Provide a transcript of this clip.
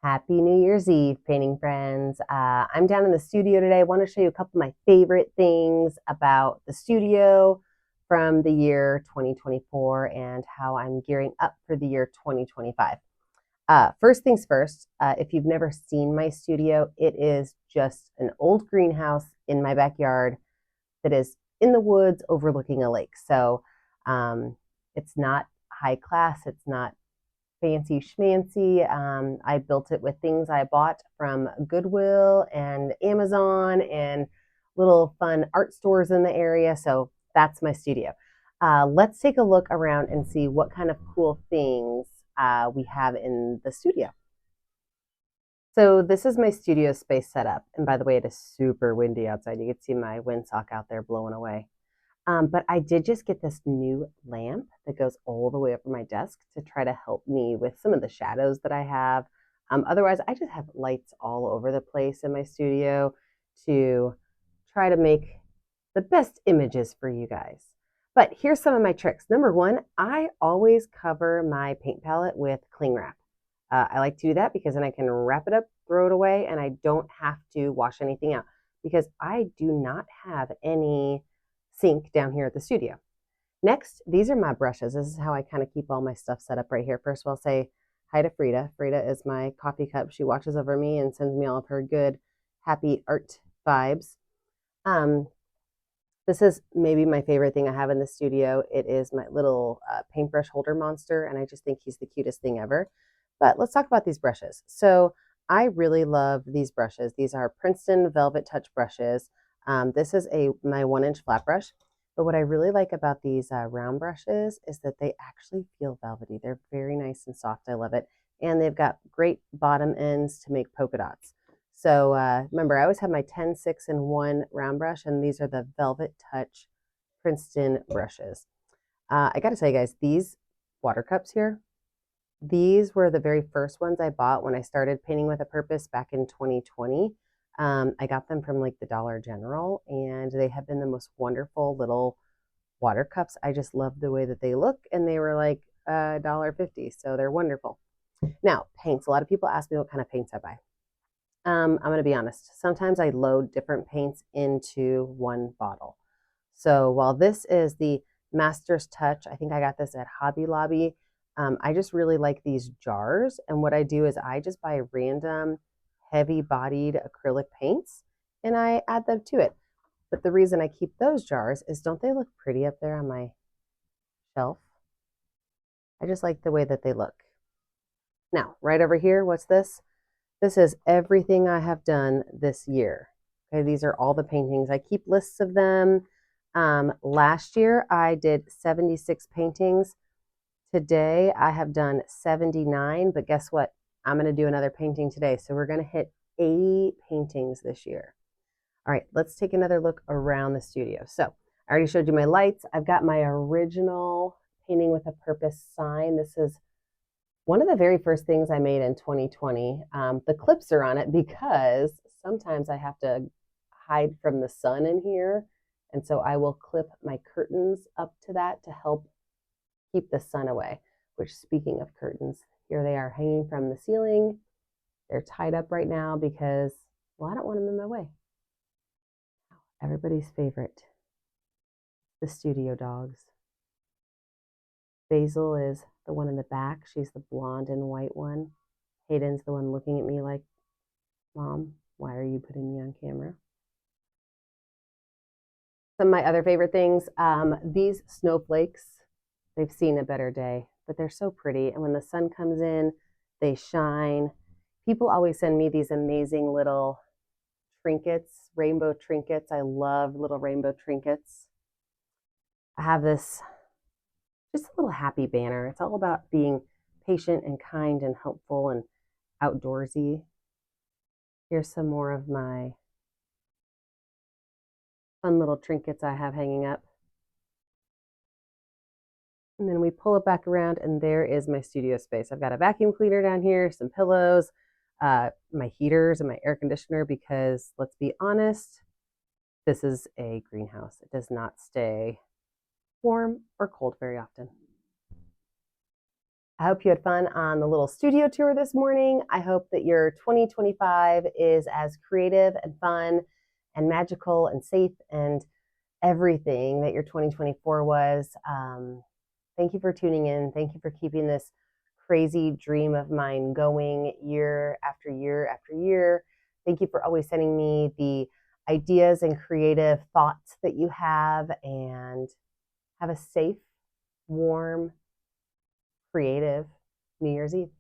Happy New Year's Eve, painting friends. I'm down in the studio today. I want to show you a couple of my favorite things about the studio from the year 2024 and how I'm gearing up for the year 2025. First things first, if you've never seen my studio, it is just an old greenhouse in my backyard that is in the woods overlooking a lake. So it's not high class, it's not fancy schmancy. I built it with things I bought from Goodwill and Amazon and little fun art stores in the area. So that's my studio. Let's take a look around and see what kind of cool things we have in the studio. So this is my studio space setup. And by the way, it is super windy outside. You can see my windsock out there blowing away. But I did just get this new lamp that goes all the way up on my desk to try to help me with some of the shadows that I have. Otherwise, I just have lights all over the place in my studio to try to make the best images for you guys. But here's some of my tricks. Number one, I always cover my paint palette with cling wrap. I like to do that because then I can wrap it up, throw it away, and I don't have to wash anything out because I do not have any sink down here at the studio. Next, these are my brushes. This is how I kind of keep all my stuff set up right here. First of all, I'll say hi to Frida. Frida is my coffee cup. She watches over me and sends me all of her good, happy art vibes. This is maybe my favorite thing I have in the studio. It is my little paintbrush holder monster, and I just think he's the cutest thing ever. But let's talk about these brushes. So I really love these brushes. These are Princeton Velvet Touch brushes. This is my 1-inch flat brush. But what I really like about these round brushes is that they actually feel velvety. They're very nice and soft. I love it. And they've got great bottom ends to make polka dots. So remember, I always have my 10, 6, and 1 round brush, and these are the Velvet Touch Princeton brushes. I got to tell you guys, these water cups here, these were the very first ones I bought when I started painting with a purpose back in 2020. I got them from like the Dollar General, and they have been the most wonderful little water cups. I just love the way that they look, and they were like $1.50, so they're wonderful. Now, paints. A lot of people ask me what kind of paints I buy. I'm going to be honest. Sometimes I load different paints into one bottle. So while this is the Master's Touch, I think I got this at Hobby Lobby. I just really like these jars. And what I do is I just buy random heavy bodied acrylic paints and I add them to it. But the reason I keep those jars is don't they look pretty up there on my shelf? I just like the way that they look. Now, right over here, what's this? This is everything I have done this year. Okay, these are all the paintings. I keep lists of them. Last year I did 76 paintings. Today I have done 79, but guess what? I'm going to do another painting today. So we're going to hit 80 paintings this year. All right, let's take another look around the studio. So I already showed you my lights. I've got my original Painting with a Purpose sign. This is one of the very first things I made in 2020. The clips are on it because sometimes I have to hide from the sun in here. And so I will clip my curtains up to that to help keep the sun away. Which, speaking of curtains, here they are hanging from the ceiling. They're tied up right now because, well, I don't want them in my way. Everybody's favorite, the studio dogs. Basil is the one in the back. She's the blonde and white one. Hayden's the one looking at me like, Mom, why are you putting me on camera? Some of my other favorite things, these snowflakes, they've seen a better day, but they're so pretty. And when the sun comes in, they shine. People always send me these amazing little trinkets, rainbow trinkets. I love little rainbow trinkets. I have this just a little happy banner. It's all about being patient and kind and helpful and outdoorsy. Here's some more of my fun little trinkets I have hanging up. And then we pull it back around, and there is my studio space. I've got a vacuum cleaner down here, some pillows, my heaters, and my air conditioner because, let's be honest, this is a greenhouse. It does not stay warm or cold very often. I hope you had fun on the little studio tour this morning. I hope that your 2025 is as creative and fun and magical and safe and everything that your 2024 was. Thank you for tuning in. Thank you for keeping this crazy dream of mine going year after year after year. Thank you for always sending me the ideas and creative thoughts that you have, and have a safe, warm, creative New Year's Eve.